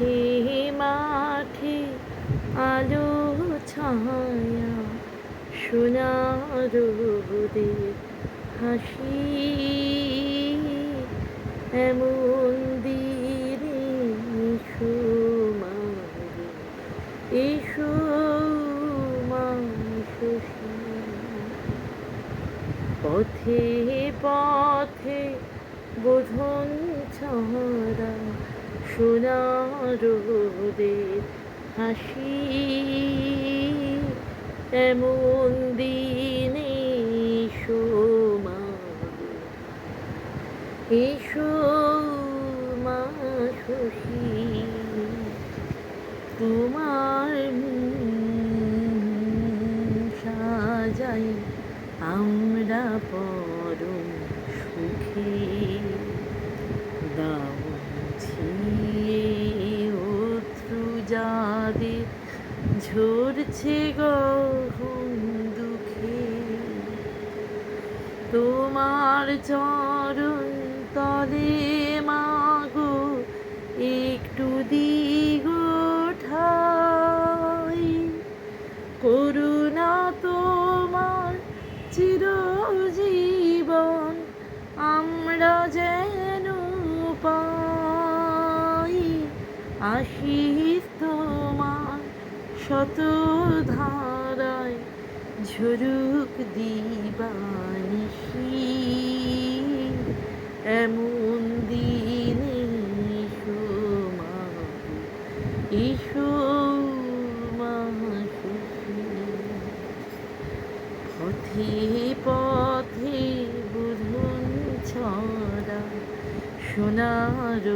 পথে মাঠে আলো ছায়া সোনার রোদের হাসি এমন দিনে এসো মা রে, এসো মা শশী। পথে পথে বোধন ছড়া সোনার রোদের হাসি এমন দিনে এসো মা রে, এসো মা শশী। তোমার সাজাই আমরা পরম সুখে, দাও ছিয়ে অশ্রু যাদের ঝরছে গহন দুঃখে। তোমার চরণ তলে মাগো একটু দিগো ঠাই, করুণা তোমার চিরজীবন আমরা যেন পাই। আশিস তোমার শত ধারায় ঝরুক দিবানিশি এমন দিনে এসো মা গো, এসো মা শশী। পথে পথে বুধন ছড়া সোনার